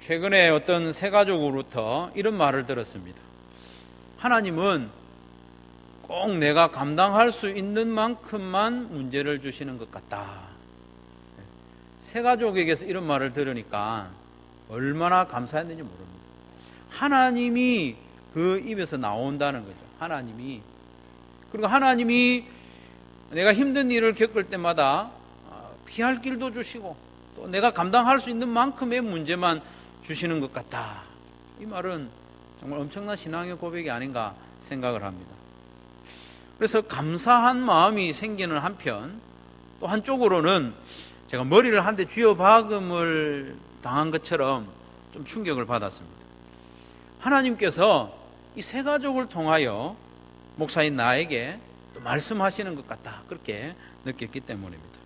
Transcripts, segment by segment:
최근에 어떤 새 가족으로부터 이런 말을 들었습니다. 하나님은 꼭 내가 감당할 수 있는 만큼만 문제를 주시는 것 같다. 새 가족에게서 이런 말을 들으니까 얼마나 감사했는지 모릅니다. 하나님이 그 입에서 나온다는 거죠. 하나님이. 그리고 하나님이 내가 힘든 일을 겪을 때마다 피할 길도 주시고 또 내가 감당할 수 있는 만큼의 문제만 주시는 것 같다. 이 말은 정말 엄청난 신앙의 고백이 아닌가 생각을 합니다. 그래서 감사한 마음이 생기는 한편 또 한쪽으로는 제가 머리를 한 대 쥐어박음을 당한 것처럼 좀 충격을 받았습니다. 하나님께서 이 새 가족을 통하여 목사인 나에게 또 말씀하시는 것 같다, 그렇게 느꼈기 때문입니다.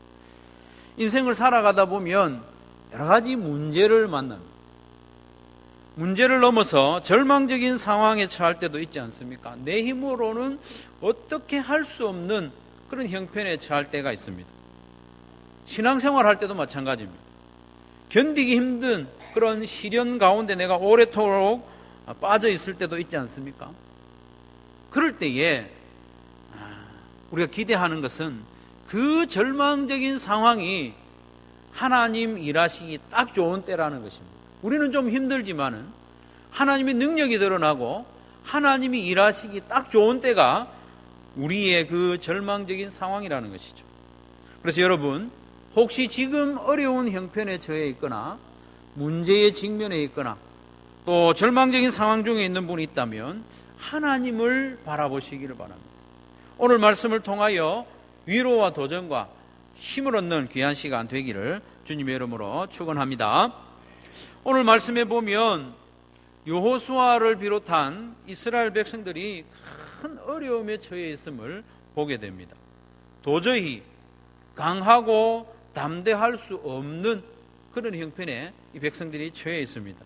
인생을 살아가다 보면 여러 가지 문제를 만납니다. 문제를 넘어서 절망적인 상황에 처할 때도 있지 않습니까? 내 힘으로는 어떻게 할 수 없는 그런 형편에 처할 때가 있습니다. 신앙생활 할 때도 마찬가지입니다. 견디기 힘든 그런 시련 가운데 내가 오래도록 빠져 있을 때도 있지 않습니까? 그럴 때에 우리가 기대하는 것은 그 절망적인 상황이 하나님 일하시기 딱 좋은 때라는 것입니다. 우리는 좀 힘들지만은 하나님의 능력이 드러나고 하나님이 일하시기 딱 좋은 때가 우리의 그 절망적인 상황이라는 것이죠. 그래서 여러분, 혹시 지금 어려운 형편에 처해 있거나 문제에 직면해 있거나 또 절망적인 상황 중에 있는 분이 있다면 하나님을 바라보시기를 바랍니다. 오늘 말씀을 통하여 위로와 도전과 힘을 얻는 귀한 시간 되기를 주님의 이름으로 축원합니다. 오늘 말씀에 보면 여호수아를 비롯한 이스라엘 백성들이 큰 어려움에 처해 있음을 보게 됩니다. 도저히 강하고 담대할 수 없는 그런 형편에 이 백성들이 처해 있습니다.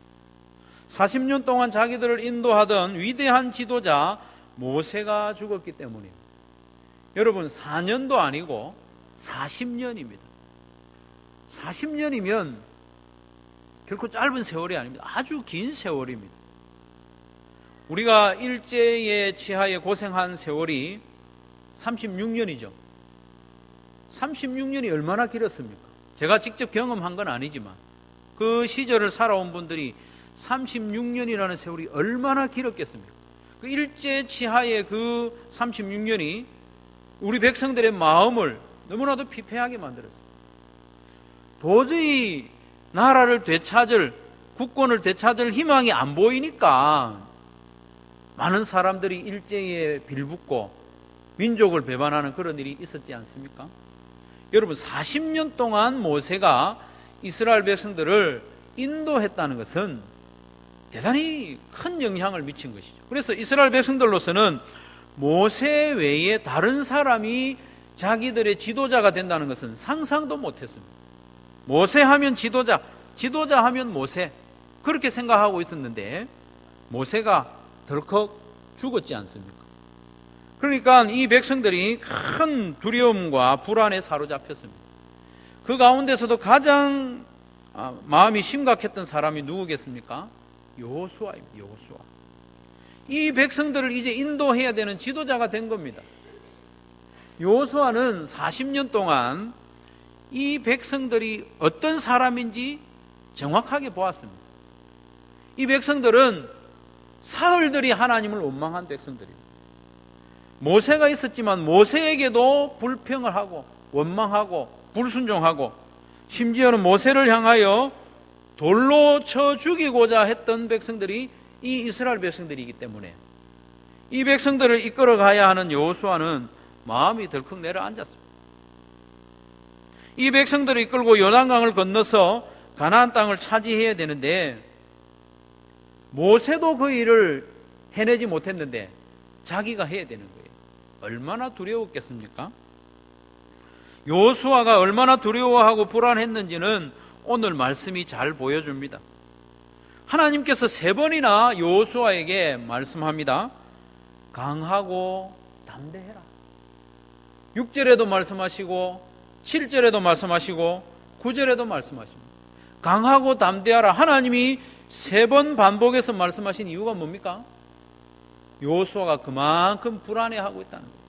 40년 동안 자기들을 인도하던 위대한 지도자 모세가 죽었기 때문입니다. 여러분, 4년도 아니고 40년입니다. 40년이면 결코 짧은 세월이 아닙니다. 아주 긴 세월입니다. 우리가 일제의 치하에 고생한 세월이 36년이죠. 36년이 얼마나 길었습니까? 제가 직접 경험한 건 아니지만 그 시절을 살아온 분들이 36년이라는 세월이 얼마나 길었겠습니까? 그 일제 치하의 그 36년이 우리 백성들의 마음을 너무나도 피폐하게 만들었습니다. 도저히 나라를 되찾을, 국권을 되찾을 희망이 안 보이니까 많은 사람들이 일제에 빌붙고 민족을 배반하는 그런 일이 있었지 않습니까? 여러분, 40년 동안 모세가 이스라엘 백성들을 인도했다는 것은 대단히 큰 영향을 미친 것이죠. 그래서 이스라엘 백성들로서는 모세 외에 다른 사람이 자기들의 지도자가 된다는 것은 상상도 못했습니다. 모세 하면 지도자, 지도자 하면 모세, 그렇게 생각하고 있었는데 모세가 덜컥 죽었지 않습니까? 그러니까 이 백성들이 큰 두려움과 불안에 사로잡혔습니다. 그 가운데서도 가장 마음이 심각했던 사람이 누구겠습니까? 여호수아입니다. 여호수아. 이 백성들을 이제 인도해야 되는 지도자가 된 겁니다. 여호수아는 40년 동안 이 백성들이 어떤 사람인지 정확하게 보았습니다. 이 백성들은 사흘들이 하나님을 원망한 백성들입니다. 모세가 있었지만 모세에게도 불평을 하고 원망하고 불순종하고 심지어는 모세를 향하여 돌로 쳐 죽이고자 했던 백성들이 이 이스라엘 백성들이기 때문에 이 백성들을 이끌어가야 하는 여호수아는 마음이 덜컥 내려앉았습니다. 이 백성들을 이끌고 요단강을 건너서 가나안 땅을 차지해야 되는데 모세도 그 일을 해내지 못했는데 자기가 해야 되는 거예요. 얼마나 두려웠겠습니까? 여호수아가 얼마나 두려워하고 불안했는지는 오늘 말씀이 잘 보여줍니다. 하나님께서 3번이나 여호수아에게 말씀합니다. 강하고 담대해라. 6절에도 말씀하시고 7절에도 말씀하시고 9절에도 말씀하십니다. 강하고 담대하라. 하나님이 3번 반복해서 말씀하신 이유가 뭡니까? 여호수아가 그만큼 불안해하고 있다는 거예요.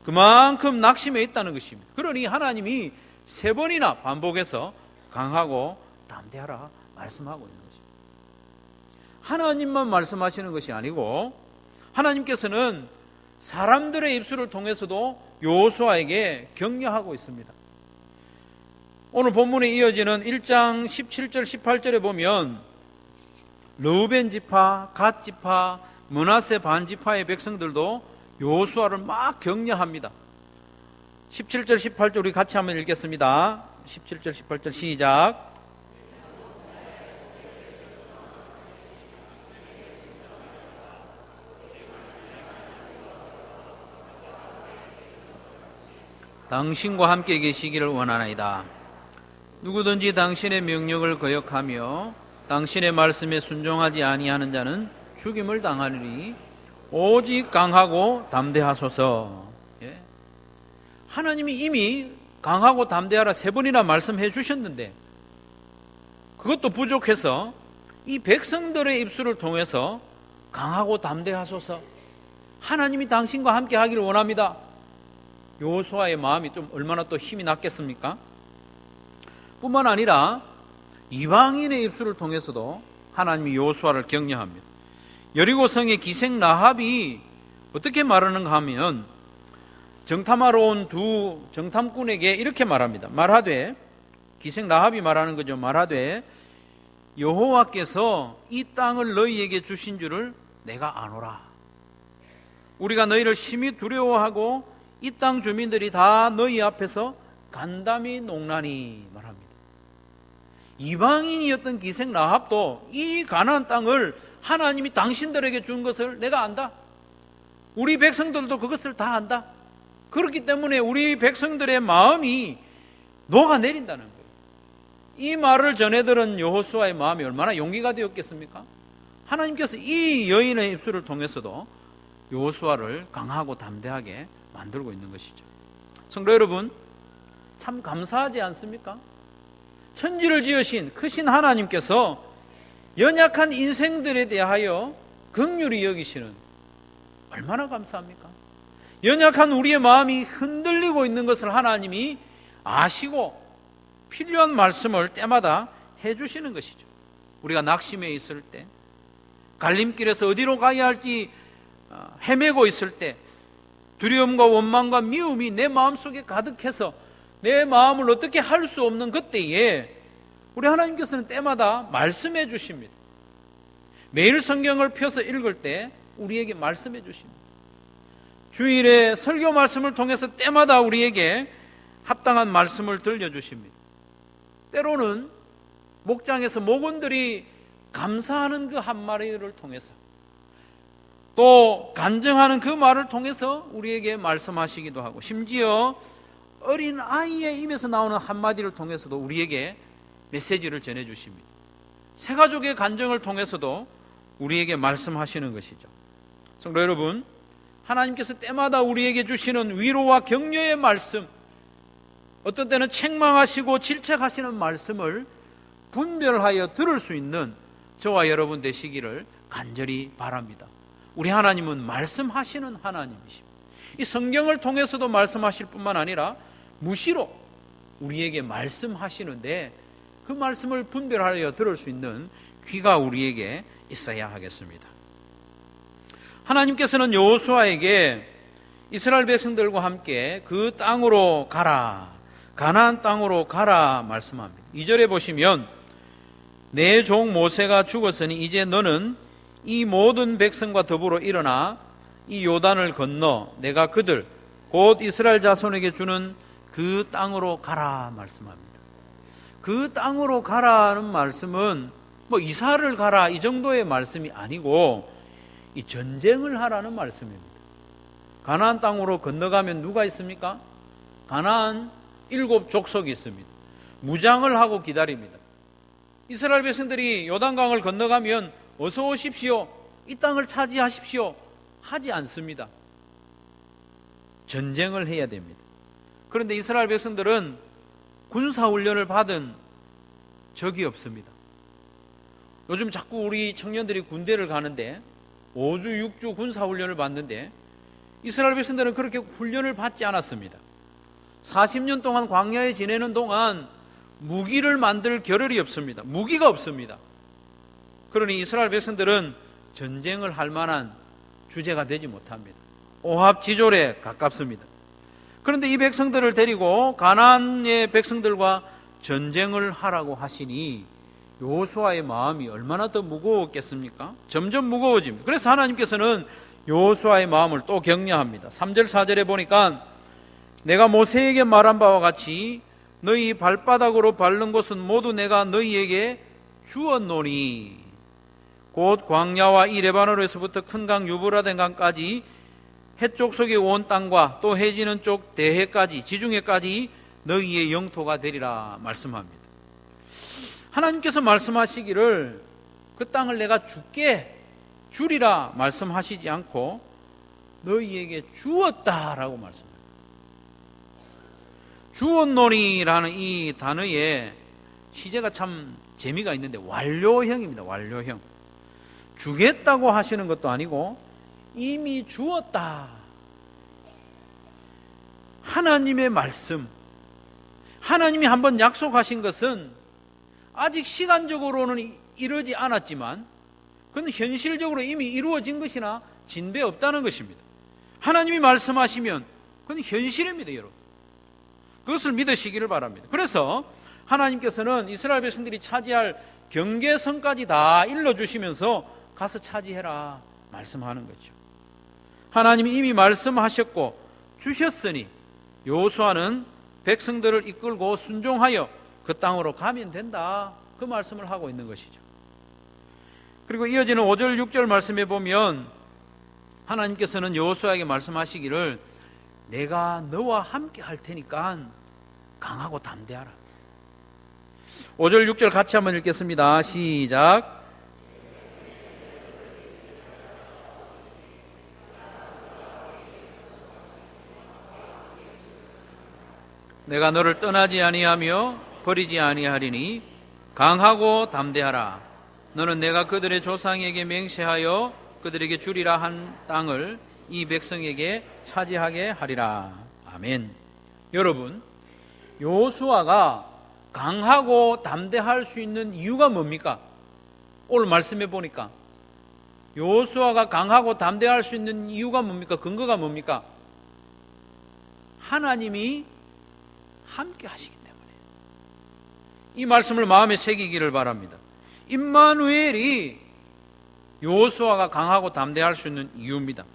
그만큼 낙심해 있다는 것입니다. 그러니 하나님이 3번이나 반복해서 강하고 담대하라 말씀하고 있는 것입니다. 하나님만 말씀하시는 것이 아니고 하나님께서는 사람들의 입술을 통해서도 여호수아에게 격려하고 있습니다. 오늘 본문에 이어지는 1장 17절 18절에 보면 르우벤 지파, 갓 지파, 므낫세 반 지파의 백성들도 여호수아를 막 격려합니다. 17절 18절 우리 같이 한번 읽겠습니다. 17절 18절 시작. 당신과 함께 계시기를 원하나이다. 누구든지 당신의 명령을 거역하며 당신의 말씀에 순종하지 아니하는 자는 죽임을 당하리니 오직 강하고 담대하소서. 예. 하나님이 이미 강하고 담대하라 3번이나 말씀해 주셨는데 그것도 부족해서 이 백성들의 입술을 통해서 강하고 담대하소서, 하나님이 당신과 함께 하기를 원합니다. 여호수아의 마음이 좀 얼마나 또 힘이 났겠습니까? 뿐만 아니라 이방인의 입술을 통해서도 하나님이 여호수아를 격려합니다. 여리고성의 기생 라합이 어떻게 말하는가 하면 정탐하러 온 두 정탐꾼에게 이렇게 말합니다. 말하되, 기생 라합이 말하는 거죠. 말하되 여호와께서 이 땅을 너희에게 주신 줄을 내가 아노라. 우리가 너희를 심히 두려워하고 이 땅 주민들이 다 너희 앞에서 간담이 농나니 말합니다. 이방인이었던 기생 라합도 이 가나안 땅을 하나님이 당신들에게 준 것을 내가 안다. 우리 백성들도 그것을 다 안다. 그렇기 때문에 우리 백성들의 마음이 녹아내린다는 거예요. 이 말을 전해 들은 여호수아의 마음이 얼마나 용기가 되었겠습니까? 하나님께서 이 여인의 입술을 통해서도 여호수아를 강하고 담대하게 만들고 있는 것이죠. 성도 여러분, 참 감사하지 않습니까? 천지를 지으신 크신 하나님께서 연약한 인생들에 대하여 긍휼히 여기시는, 얼마나 감사합니까? 연약한 우리의 마음이 흔들리고 있는 것을 하나님이 아시고 필요한 말씀을 때마다 해주시는 것이죠. 우리가 낙심해 있을 때, 갈림길에서 어디로 가야 할지 헤매고 있을 때, 두려움과 원망과 미움이 내 마음속에 가득해서 내 마음을 어떻게 할 수 없는 그때에 우리 하나님께서는 때마다 말씀해 주십니다. 매일 성경을 펴서 읽을 때 우리에게 말씀해 주십니다. 주일에 설교 말씀을 통해서 때마다 우리에게 합당한 말씀을 들려주십니다. 때로는 목장에서 목원들이 감사하는 그 한마디를 통해서, 또 간증하는 그 말을 통해서 우리에게 말씀하시기도 하고, 심지어 어린 아이의 입에서 나오는 한마디를 통해서도 우리에게 메시지를 전해주십니다. 새가족의 간증을 통해서도 우리에게 말씀하시는 것이죠. 성도 여러분, 하나님께서 때마다 우리에게 주시는 위로와 격려의 말씀, 어떤 때는 책망하시고 질책하시는 말씀을 분별하여 들을 수 있는 저와 여러분 되시기를 간절히 바랍니다. 우리 하나님은 말씀하시는 하나님이십니다. 이 성경을 통해서도 말씀하실 뿐만 아니라 무시로 우리에게 말씀하시는데 그 말씀을 분별하여 들을 수 있는 귀가 우리에게 있어야 하겠습니다. 하나님께서는 여호수아에게 이스라엘 백성들과 함께 그 땅으로 가라, 가나안 땅으로 가라 말씀합니다. 2절에 보시면 내 종 모세가 죽었으니 이제 너는 이 모든 백성과 더불어 일어나 이 요단을 건너 내가 그들 곧 이스라엘 자손에게 주는 그 땅으로 가라 말씀합니다. 그 땅으로 가라는 말씀은 뭐 이사를 가라 이 정도의 말씀이 아니고 이 전쟁을 하라는 말씀입니다. 가나안 땅으로 건너가면 누가 있습니까? 가나안 7 족속이 있습니다. 무장을 하고 기다립니다. 이스라엘 백성들이 요단강을 건너가면 어서 오십시오, 이 땅을 차지하십시오 하지 않습니다. 전쟁을 해야 됩니다. 그런데 이스라엘 백성들은 군사훈련을 받은 적이 없습니다. 요즘 자꾸 우리 청년들이 군대를 가는데 5주, 6주 군사훈련을 받는데 이스라엘 백성들은 그렇게 훈련을 받지 않았습니다. 40년 동안 광야에 지내는 동안 무기를 만들 겨를이 없습니다. 무기가 없습니다. 그러니 이스라엘 백성들은 전쟁을 할 만한 주제가 되지 못합니다. 오합지졸에 가깝습니다. 그런데 이 백성들을 데리고 가나안의 백성들과 전쟁을 하라고 하시니 여호수아의 마음이 얼마나 더 무거웠겠습니까? 점점 무거워집니다. 그래서 하나님께서는 여호수아의 마음을 또 격려합니다. 3절 4절에 보니까 내가 모세에게 말한 바와 같이 너희 발바닥으로 밟는 곳은 모두 내가 너희에게 주었노니 곧 광야와 이 레바논에서부터 큰 강 유브라데 강까지 해쪽 속에 온 땅과 또 해지는 쪽 대해까지 지중해까지 너희의 영토가 되리라 말씀합니다. 하나님께서 말씀하시기를 그 땅을 내가 주리라 말씀하시지 않고 너희에게 주었다라고 말씀합니다. 주었노니라는 이 단어에 시제가 참 재미가 있는데 완료형입니다. 완료형. 주겠다고 하시는 것도 아니고 이미 주었다. 하나님의 말씀, 하나님이 한번 약속하신 것은 아직 시간적으로는 이르지 않았지만 그건 현실적으로 이미 이루어진 것이나 진배 없다는 것입니다. 하나님이 말씀하시면 그건 현실입니다, 여러분. 그것을 믿으시기를 바랍니다. 그래서 하나님께서는 이스라엘 백성들이 차지할 경계선까지 다 일러주시면서 가서 차지해라 말씀하는 거죠. 하나님이 이미 말씀하셨고 주셨으니 여호수아는 백성들을 이끌고 순종하여 그 땅으로 가면 된다, 그 말씀을 하고 있는 것이죠. 그리고 이어지는 5절 6절 말씀에 보면 하나님께서는 여호수아에게 말씀하시기를 내가 너와 함께 할 테니까 강하고 담대하라. 5절 6절 같이 한번 읽겠습니다. 시작. 내가 너를 떠나지 아니하며 버리지 아니하리니 강하고 담대하라. 너는 내가 그들의 조상에게 맹세하여 그들에게 주리라 한 땅을 이 백성에게 차지하게 하리라. 아멘. 여러분, 여호수아가 강하고 담대할 수 있는 이유가 뭡니까? 오늘 말씀해 보니까 여호수아가 강하고 담대할 수 있는 이유가 뭡니까? 근거가 뭡니까? 하나님이 함께 하시기 때문에. 이 말씀을 마음에 새기기를 바랍니다. 임마누엘이 여호수아가 강하고 담대할 수 있는 이유입니다.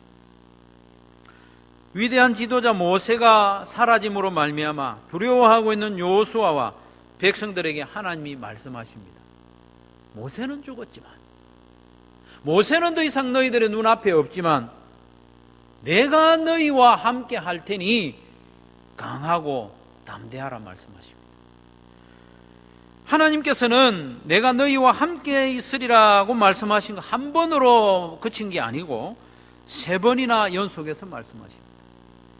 위대한 지도자 모세가 사라짐으로 말미암아 두려워하고 있는 여호수아와 백성들에게 하나님이 말씀하십니다. 모세는 죽었지만, 모세는 더 이상 너희들의 눈앞에 없지만 내가 너희와 함께 할 테니 강하고 담대하라 말씀하십니다. 하나님께서는 내가 너희와 함께 있으리라고 말씀하신 거 한 번으로 그친 게 아니고 3번이나 연속해서 말씀하십니다.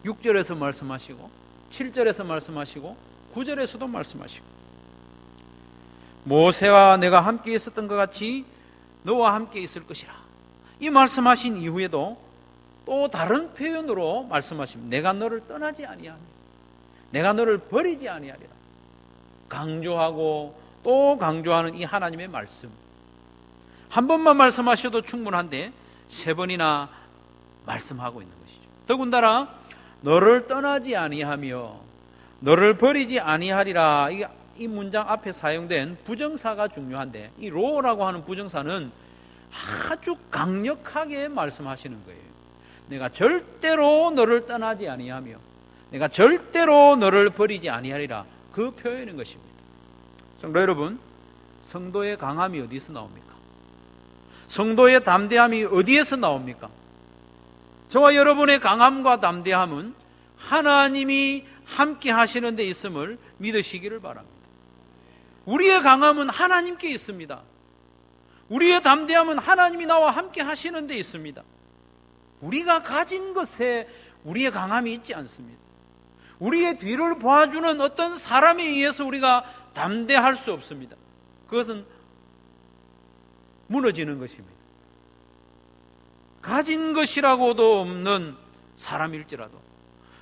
6절에서 말씀하시고 7절에서 말씀하시고 9절에서도 말씀하시고, 모세와 내가 함께 있었던 것 같이 너와 함께 있을 것이라 이 말씀하신 이후에도 또 다른 표현으로 말씀하십니다. 내가 너를 떠나지 아니하며 내가 너를 버리지 아니하리라. 강조하고 또 강조하는 이 하나님의 말씀, 한 번만 말씀하셔도 충분한데 3번이나 말씀하고 있는 것이죠. 더군다나 너를 떠나지 아니하며 너를 버리지 아니하리라, 이 문장 앞에 사용된 부정사가 중요한데 이 로라고 하는 부정사는 아주 강력하게 말씀하시는 거예요. 내가 절대로 너를 떠나지 아니하며 내가 절대로 너를 버리지 아니하리라, 그 표현인 것입니다. 성도 여러분, 성도의 강함이 어디서 나옵니까? 성도의 담대함이 어디에서 나옵니까? 저와 여러분의 강함과 담대함은 하나님이 함께 하시는 데 있음을 믿으시기를 바랍니다. 우리의 강함은 하나님께 있습니다. 우리의 담대함은 하나님이 나와 함께 하시는 데 있습니다. 우리가 가진 것에 우리의 강함이 있지 않습니다. 우리의 뒤를 봐주는 어떤 사람에 의해서 우리가 담대할 수 없습니다. 그것은 무너지는 것입니다. 가진 것이라고도 없는 사람일지라도,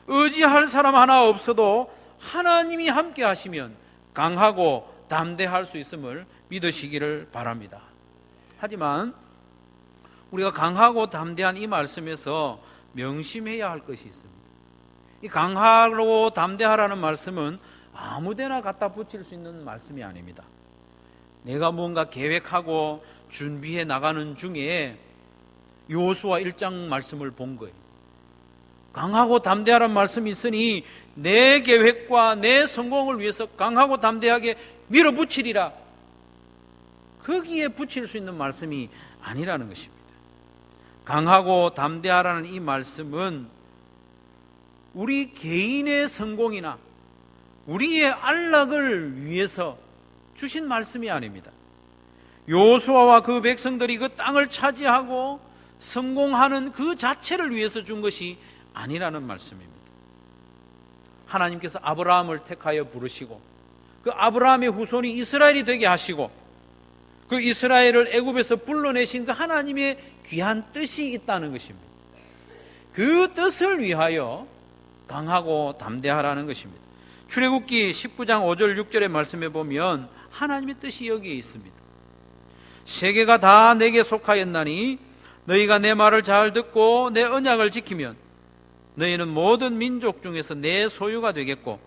의지할 사람 하나 없어도 하나님이 함께 하시면 강하고 담대할 수 있음을 믿으시기를 바랍니다. 하지만 우리가 강하고 담대한 이 말씀에서 명심해야 할 것이 있습니다. 이 강하고 담대하라는 말씀은 아무데나 갖다 붙일 수 있는 말씀이 아닙니다. 내가 뭔가 계획하고 준비해 나가는 중에 여호수아 1장 말씀을 본 거예요. 강하고 담대하라는 말씀이 있으니 내 계획과 내 성공을 위해서 강하고 담대하게 밀어붙이리라. 거기에 붙일 수 있는 말씀이 아니라는 것입니다. 강하고 담대하라는 이 말씀은 우리 개인의 성공이나 우리의 안락을 위해서 주신 말씀이 아닙니다. 여호수아와 그 백성들이 그 땅을 차지하고 성공하는 그 자체를 위해서 준 것이 아니라는 말씀입니다. 하나님께서 아브라함을 택하여 부르시고 그 아브라함의 후손이 이스라엘이 되게 하시고 그 이스라엘을 애굽에서 불러내신 그 하나님의 귀한 뜻이 있다는 것입니다. 그 뜻을 위하여 강하고 담대하라는 것입니다. 출애굽기 19장 5절 6절의 말씀에 보면 하나님의 뜻이 여기에 있습니다. 세계가 다 내게 속하였나니 너희가 내 말을 잘 듣고 내 언약을 지키면 너희는 모든 민족 중에서 내 소유가 되겠고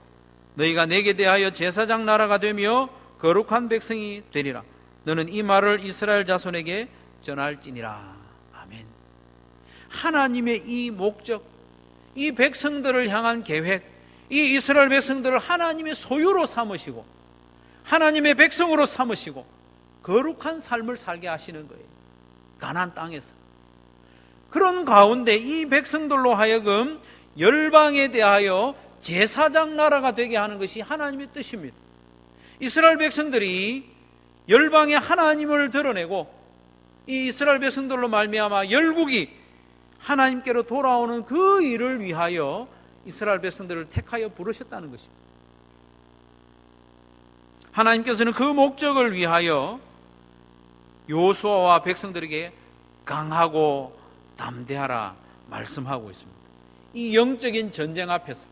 너희가 내게 대하여 제사장 나라가 되며 거룩한 백성이 되리라. 너는 이 말을 이스라엘 자손에게 전할지니라. 아멘. 하나님의 이 목적, 이 백성들을 향한 계획, 이 이스라엘 백성들을 하나님의 소유로 삼으시고 하나님의 백성으로 삼으시고 거룩한 삶을 살게 하시는 거예요. 가나안 땅에서. 그런 가운데 이 백성들로 하여금 열방에 대하여 제사장 나라가 되게 하는 것이 하나님의 뜻입니다. 이스라엘 백성들이 열방에 하나님을 드러내고 이 이스라엘 백성들로 말미암아 열국이 하나님께로 돌아오는 그 일을 위하여 이스라엘 백성들을 택하여 부르셨다는 것입니다. 하나님께서는 그 목적을 위하여 여호수아와 백성들에게 강하고 담대하라 말씀하고 있습니다. 이 영적인 전쟁 앞에서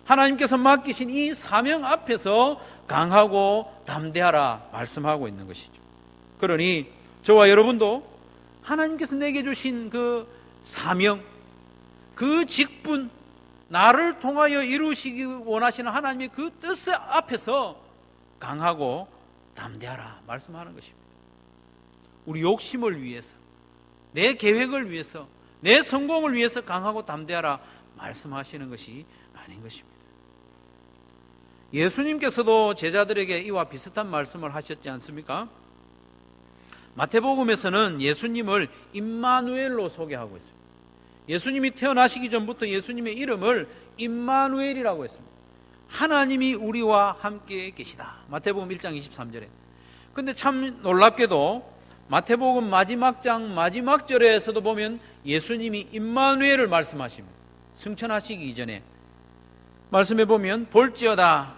하나님께서 맡기신 이 사명 앞에서 강하고 담대하라 말씀하고 있는 것이죠. 그러니 저와 여러분도 하나님께서 내게 주신 그 사명, 그 직분, 나를 통하여 이루시기 원하시는 하나님의 그 뜻 앞에서 강하고 담대하라 말씀하는 것입니다. 우리 욕심을 위해서, 내 계획을 위해서, 내 성공을 위해서 강하고 담대하라 말씀하시는 것이 아닌 것입니다. 예수님께서도 제자들에게 이와 비슷한 말씀을 하셨지 않습니까? 마태복음에서는 예수님을 임마누엘로 소개하고 있습니다. 예수님이 태어나시기 전부터 예수님의 이름을 임마누엘이라고 했습니다. 하나님이 우리와 함께 계시다. 마태복음 1장 23절에. 근데 참 놀랍게도 마태복음 마지막 장 마지막 절에서도 보면 예수님이 임마누엘을 말씀하십니다. 승천하시기 이전에 말씀해 보면 볼지어다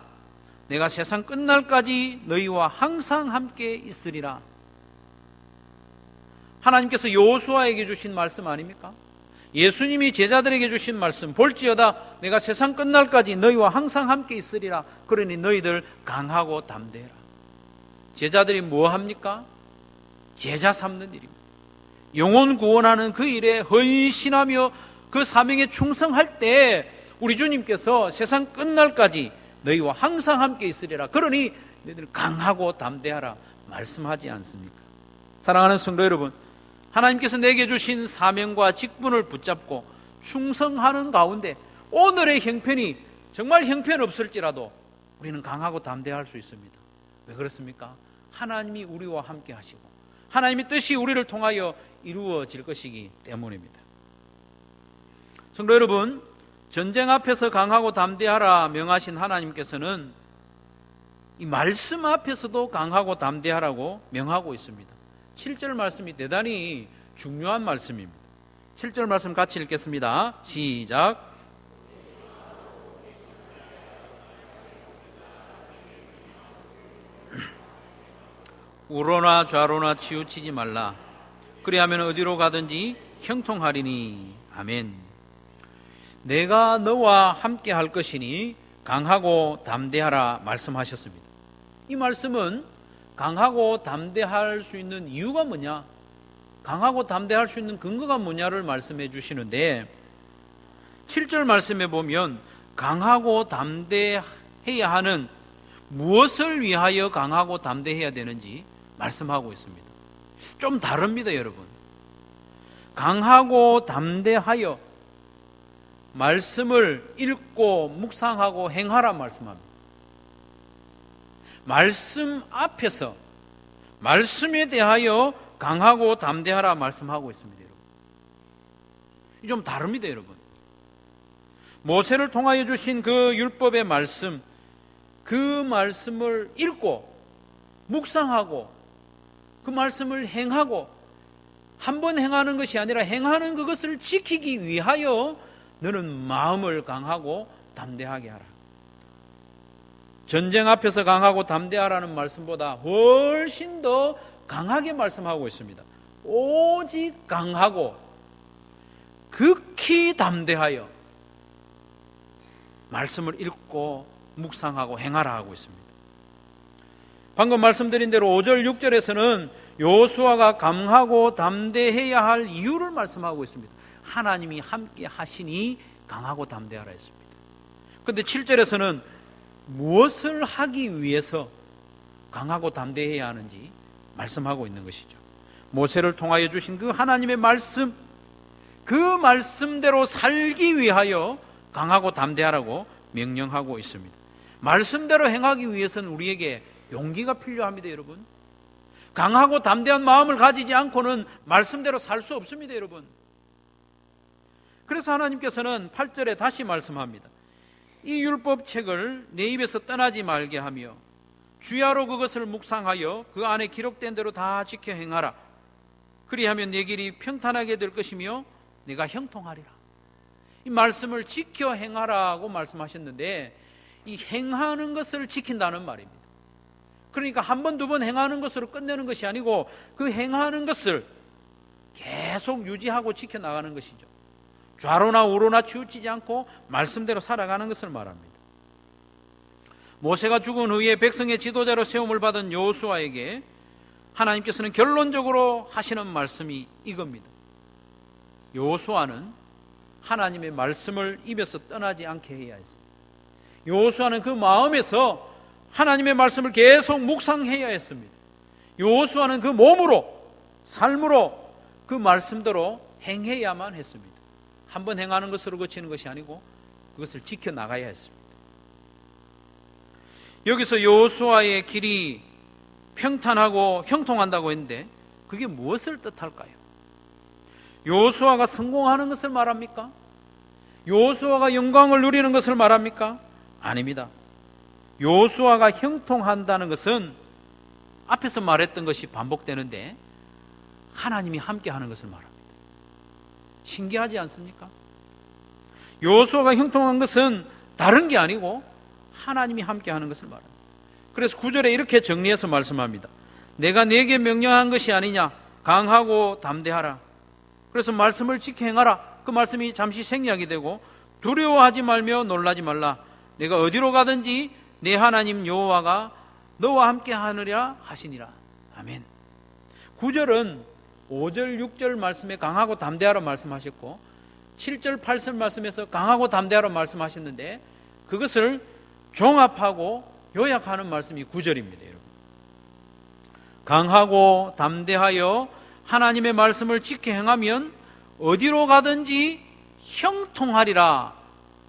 내가 세상 끝날까지 너희와 항상 함께 있으리라. 하나님께서 여호수아에게 주신 말씀 아닙니까? 예수님이 제자들에게 주신 말씀, 볼지어다 내가 세상 끝날까지 너희와 항상 함께 있으리라. 그러니 너희들 강하고 담대해라. 제자들이 뭐 합니까? 제자 삼는 일입니다. 영혼 구원하는 그 일에 헌신하며 그 사명에 충성할 때 우리 주님께서 세상 끝날까지 너희와 항상 함께 있으리라. 그러니 너희들 강하고 담대하라 말씀하지 않습니까? 사랑하는 성도 여러분, 하나님께서 내게 주신 사명과 직분을 붙잡고 충성하는 가운데 오늘의 형편이 정말 형편없을지라도 우리는 강하고 담대할 수 있습니다. 왜 그렇습니까? 하나님이 우리와 함께 하시고 하나님의 뜻이 우리를 통하여 이루어질 것이기 때문입니다. 성도 여러분, 전쟁 앞에서 강하고 담대하라 명하신 하나님께서는 이 말씀 앞에서도 강하고 담대하라고 명하고 있습니다. 7절 말씀이 대단히 중요한 말씀입니다. 7절 말씀 같이 읽겠습니다. 시작. 우로나 좌로나 치우치지 말라. 그리하면 어디로 가든지 형통하리니. 아멘. 내가 너와 함께 할 것이니 강하고 담대하라 말씀하셨습니다. 이 말씀은 강하고 담대할 수 있는 이유가 뭐냐, 강하고 담대할 수 있는 근거가 뭐냐를 말씀해 주시는데, 7절 말씀에 보면 강하고 담대해야 하는, 무엇을 위하여 강하고 담대해야 되는지 말씀하고 있습니다. 좀 다릅니다, 여러분. 강하고 담대하여 말씀을 읽고 묵상하고 행하라 말씀합니다. 말씀 앞에서 말씀에 대하여 강하고 담대하라 말씀하고 있습니다, 여러분. 좀 다릅니다, 여러분. 모세를 통하여 주신 그 율법의 말씀, 그 말씀을 읽고 묵상하고 그 말씀을 행하고, 한 번 행하는 것이 아니라 행하는 그것을 지키기 위하여 너는 마음을 강하고 담대하게 하라. 전쟁 앞에서 강하고 담대하라는 말씀보다 훨씬 더 강하게 말씀하고 있습니다. 오직 강하고 극히 담대하여 말씀을 읽고 묵상하고 행하라 하고 있습니다. 방금 말씀드린 대로 5절 6절에서는 여호수아가 강하고 담대해야 할 이유를 말씀하고 있습니다. 하나님이 함께 하시니 강하고 담대하라 했습니다. 그런데 7절에서는 무엇을 하기 위해서 강하고 담대해야 하는지 말씀하고 있는 것이죠. 모세를 통하여 주신 그 하나님의 말씀, 그 말씀대로 살기 위하여 강하고 담대하라고 명령하고 있습니다. 말씀대로 행하기 위해서는 우리에게 용기가 필요합니다, 여러분. 강하고 담대한 마음을 가지지 않고는 말씀대로 살 수 없습니다, 여러분. 그래서 하나님께서는 8절에 다시 말씀합니다. 이 율법책을 내 입에서 떠나지 말게 하며 주야로 그것을 묵상하여 그 안에 기록된 대로 다 지켜 행하라. 그리하면 내 길이 평탄하게 될 것이며 내가 형통하리라. 이 말씀을 지켜 행하라고 말씀하셨는데, 이 행하는 것을 지킨다는 말입니다. 그러니까 한 번, 두 번 행하는 것으로 끝내는 것이 아니고 그 행하는 것을 계속 유지하고 지켜나가는 것이죠. 좌로나 우로나 치우치지 않고 말씀대로 살아가는 것을 말합니다. 모세가 죽은 후에 백성의 지도자로 세움을 받은 여호수아에게 하나님께서는 결론적으로 하시는 말씀이 이겁니다. 여호수아는 하나님의 말씀을 입에서 떠나지 않게 해야 했습니다. 여호수아는 그 마음에서 하나님의 말씀을 계속 묵상해야 했습니다. 여호수아는 그 몸으로, 삶으로 그 말씀대로 행해야만 했습니다. 한번 행하는 것으로 그치는 것이 아니고 그것을 지켜나가야 했습니다. 여기서 여호수아의 길이 평탄하고 형통한다고 했는데 그게 무엇을 뜻할까요? 여호수아가 성공하는 것을 말합니까? 여호수아가 영광을 누리는 것을 말합니까? 아닙니다. 여호수아가 형통한다는 것은 앞에서 말했던 것이 반복되는데 하나님이 함께 하는 것을 말합니다. 신기하지 않습니까? 여호수아가 형통한 것은 다른 게 아니고 하나님이 함께 하는 것을 말합니다. 그래서 9절에 이렇게 정리해서 말씀합니다. 내가 네게 명령한 것이 아니냐, 강하고 담대하라. 그래서 말씀을 지켜 행하라. 그 말씀이 잠시 생략이 되고, 두려워하지 말며 놀라지 말라. 내가 어디로 가든지 내 하나님 여호와가 너와 함께 하느라 하시니라. 아멘. 9절은 5절 6절 말씀에 강하고 담대하라 말씀하셨고, 7절 8절 말씀에서 강하고 담대하라 말씀하셨는데 그것을 종합하고 요약하는 말씀이 9절입니다. 여러분, 강하고 담대하여 하나님의 말씀을 지켜 행하면 어디로 가든지 형통하리라.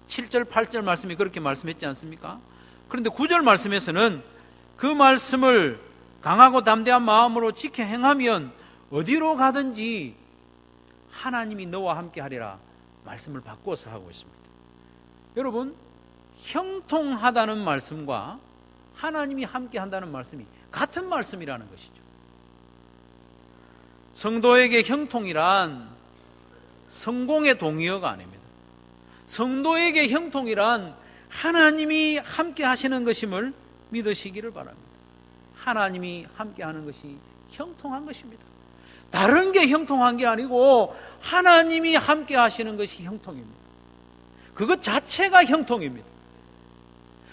7절 8절 말씀이 그렇게 말씀했지 않습니까? 그런데 9절 말씀에서는 그 말씀을 강하고 담대한 마음으로 지켜 행하면 어디로 가든지 하나님이 너와 함께 하리라 말씀을 바꿔서 하고 있습니다. 여러분, 형통하다는 말씀과 하나님이 함께 한다는 말씀이 같은 말씀이라는 것이죠. 성도에게 형통이란 성공의 동의어가 아닙니다. 성도에게 형통이란 하나님이 함께 하시는 것임을 믿으시기를 바랍니다. 하나님이 함께하는 것이 형통한 것입니다. 다른 게 형통한 게 아니고 하나님이 함께 하시는 것이 형통입니다. 그것 자체가 형통입니다.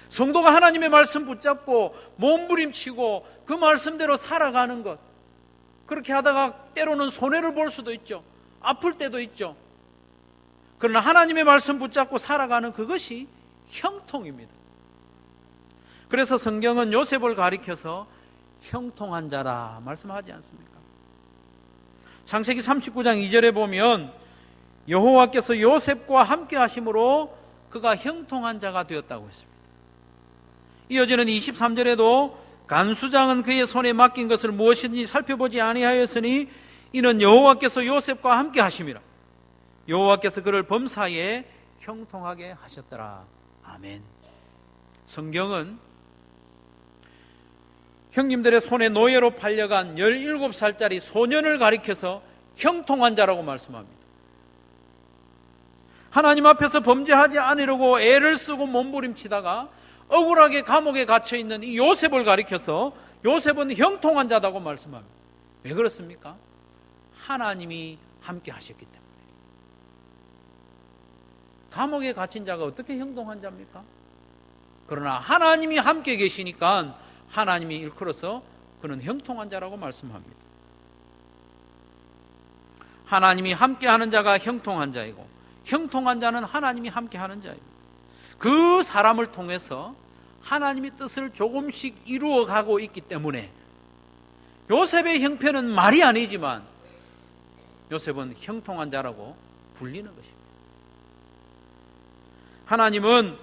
성도가 하나님의 말씀 붙잡고 몸부림치고 그 말씀대로 살아가는 것, 그렇게 하다가 때로는 손해를 볼 수도 있죠. 아플 때도 있죠. 그러나 하나님의 말씀 붙잡고 살아가는 그것이 형통입니다. 그래서 성경은 요셉을 가리켜서 형통한 자라 말씀하지 않습니까? 창세기 39장 2절에 보면 여호와께서 요셉과 함께 하심으로 그가 형통한 자가 되었다고 했습니다. 이어지는 23절에도 간수장은 그의 손에 맡긴 것을 무엇인지 살펴보지 아니하였으니 이는 여호와께서 요셉과 함께 하심이라. 여호와께서 그를 범사에 형통하게 하셨더라. 아멘. 성경은 형님들의 손에 노예로 팔려간 17살짜리 소년을 가리켜서 형통한 자라고 말씀합니다. 하나님 앞에서 범죄하지 않으려고 애를 쓰고 몸부림치다가 억울하게 감옥에 갇혀있는 이 요셉을 가리켜서 요셉은 형통한 자다고 말씀합니다. 왜 그렇습니까? 하나님이 함께 하셨기 때문에. 감옥에 갇힌 자가 어떻게 형통한 자입니까? 그러나 하나님이 함께 계시니까 하나님이 일컬어서 그는 형통한 자라고 말씀합니다. 하나님이 함께하는 자가 형통한 자이고 형통한 자는 하나님이 함께하는 자입니다. 그 사람을 통해서 하나님의 뜻을 조금씩 이루어가고 있기 때문에 요셉의 형편은 말이 아니지만 요셉은 형통한 자라고 불리는 것입니다. 하나님은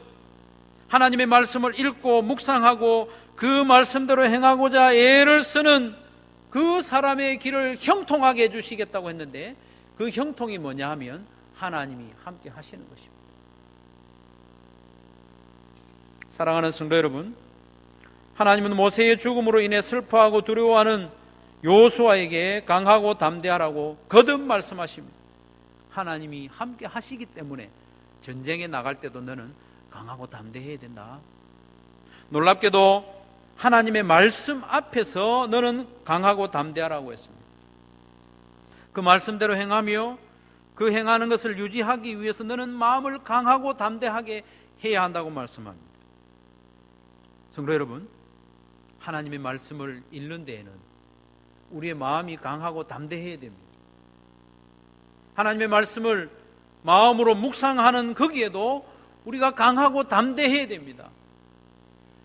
하나님의 말씀을 읽고 묵상하고 그 말씀대로 행하고자 애를 쓰는 그 사람의 길을 형통하게 해주시겠다고 했는데 그 형통이 뭐냐 하면 하나님이 함께 하시는 것입니다. 사랑하는 성도 여러분, 하나님은 모세의 죽음으로 인해 슬퍼하고 두려워하는 여호수아에게 강하고 담대하라고 거듭 말씀하십니다. 하나님이 함께 하시기 때문에 전쟁에 나갈 때도 너는 강하고 담대해야 된다. 놀랍게도 하나님의 말씀 앞에서 너는 강하고 담대하라고 했습니다. 그 말씀대로 행하며 그 행하는 것을 유지하기 위해서 너는 마음을 강하고 담대하게 해야 한다고 말씀합니다. 성도 여러분, 하나님의 말씀을 읽는 데에는 우리의 마음이 강하고 담대해야 됩니다. 하나님의 말씀을 마음으로 묵상하는 거기에도 우리가 강하고 담대해야 됩니다.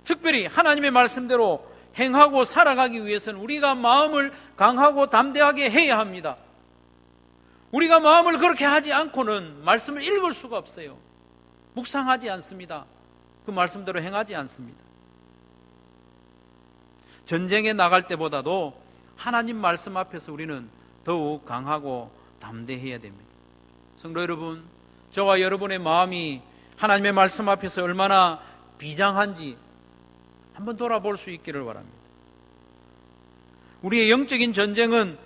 특별히 하나님의 말씀대로 행하고 살아가기 위해서는 우리가 마음을 강하고 담대하게 해야 합니다. 우리가 마음을 그렇게 하지 않고는 말씀을 읽을 수가 없어요. 묵상하지 않습니다. 그 말씀대로 행하지 않습니다. 전쟁에 나갈 때보다도 하나님 말씀 앞에서 우리는 더욱 강하고 담대해야 됩니다. 성도 여러분, 저와 여러분의 마음이 하나님의 말씀 앞에서 얼마나 비장한지 한번 돌아볼 수 있기를 바랍니다. 우리의 영적인 전쟁은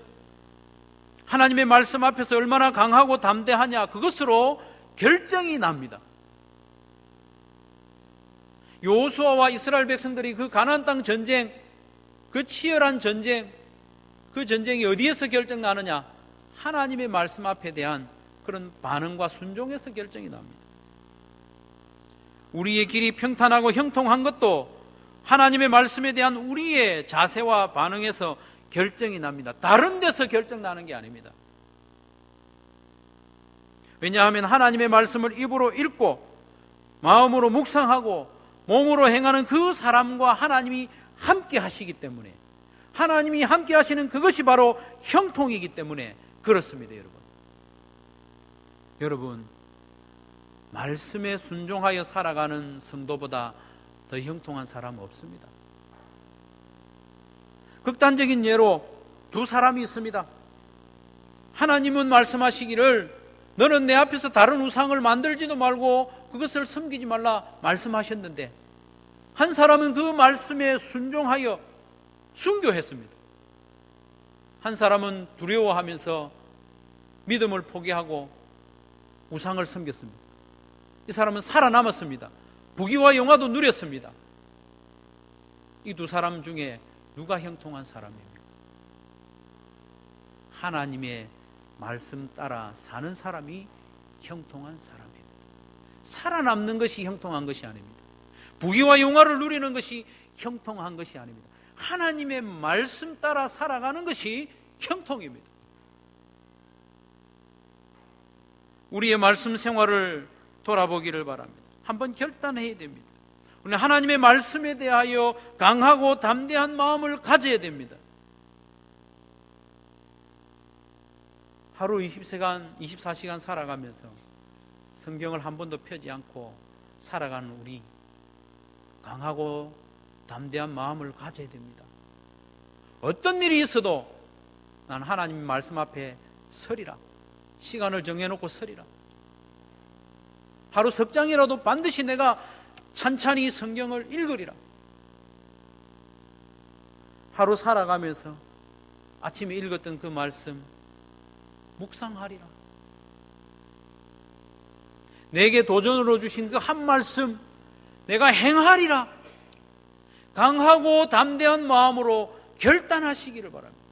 하나님의 말씀 앞에서 얼마나 강하고 담대하냐, 그것으로 결정이 납니다. 여호수아와 이스라엘 백성들이 그 가나안 땅 전쟁, 그 치열한 전쟁, 그 전쟁이 어디에서 결정나느냐? 하나님의 말씀 앞에 대한 그런 반응과 순종에서 결정이 납니다. 우리의 길이 평탄하고 형통한 것도 하나님의 말씀에 대한 우리의 자세와 반응에서 결정이 납니다. 다른 데서 결정나는 게 아닙니다. 왜냐하면 하나님의 말씀을 입으로 읽고 마음으로 묵상하고 몸으로 행하는 그 사람과 하나님이 함께 하시기 때문에, 하나님이 함께 하시는 그것이 바로 형통이기 때문에 그렇습니다. 여러분, 말씀에 순종하여 살아가는 성도보다 더 형통한 사람은 없습니다. 극단적인 예로 두 사람이 있습니다. 하나님은 말씀하시기를 너는 내 앞에서 다른 우상을 만들지도 말고 그것을 섬기지 말라 말씀하셨는데, 한 사람은 그 말씀에 순종하여 순교했습니다. 한 사람은 두려워하면서 믿음을 포기하고 우상을 섬겼습니다. 이 사람은 살아남았습니다. 부귀와 영화도 누렸습니다. 이 두 사람 중에 누가 형통한 사람입니까? 하나님의 말씀 따라 사는 사람이 형통한 사람입니다. 살아남는 것이 형통한 것이 아닙니다. 부귀와 영화를 누리는 것이 형통한 것이 아닙니다. 하나님의 말씀 따라 살아가는 것이 형통입니다. 우리의 말씀 생활을 돌아보기를 바랍니다. 한번 결단해야 됩니다. 우리는 하나님의 말씀에 대하여 강하고 담대한 마음을 가져야 됩니다. 하루 24시간 살아가면서 성경을 한 번도 펴지 않고 살아가는 우리, 강하고 담대한 마음을 가져야 됩니다. 어떤 일이 있어도 난 하나님의 말씀 앞에 서리라. 시간을 정해놓고 서리라. 하루 석 장이라도 반드시 내가 찬찬히 성경을 읽으리라. 하루 살아가면서 아침에 읽었던 그 말씀 묵상하리라. 내게 도전으로 주신 그 한 말씀 내가 행하리라. 강하고 담대한 마음으로 결단하시기를 바랍니다.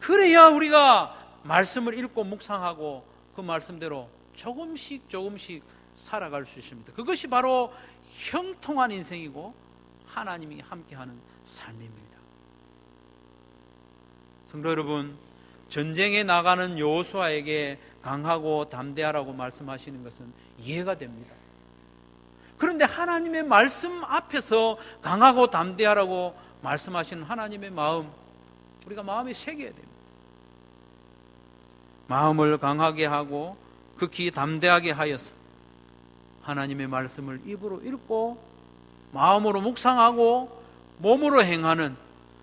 그래야 우리가 말씀을 읽고 묵상하고 그 말씀대로 조금씩 살아갈 수 있습니다. 그것이 바로 형통한 인생이고 하나님이 함께하는 삶입니다. 성도 여러분, 전쟁에 나가는 여호수아에게 강하고 담대하라고 말씀하시는 것은 이해가 됩니다. 그런데 하나님의 말씀 앞에서 강하고 담대하라고 말씀하시는 하나님의 마음, 우리가 마음에 새겨야 됩니다. 마음을 강하게 하고 극히 담대하게 하여서 하나님의 말씀을 입으로 읽고 마음으로 묵상하고 몸으로 행하는,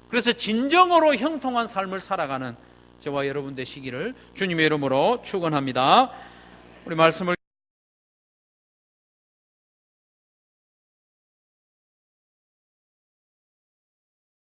그래서 진정으로 형통한 삶을 살아가는 저와 여러분 되시기를 주님의 이름으로 축원합니다. 우리 말씀을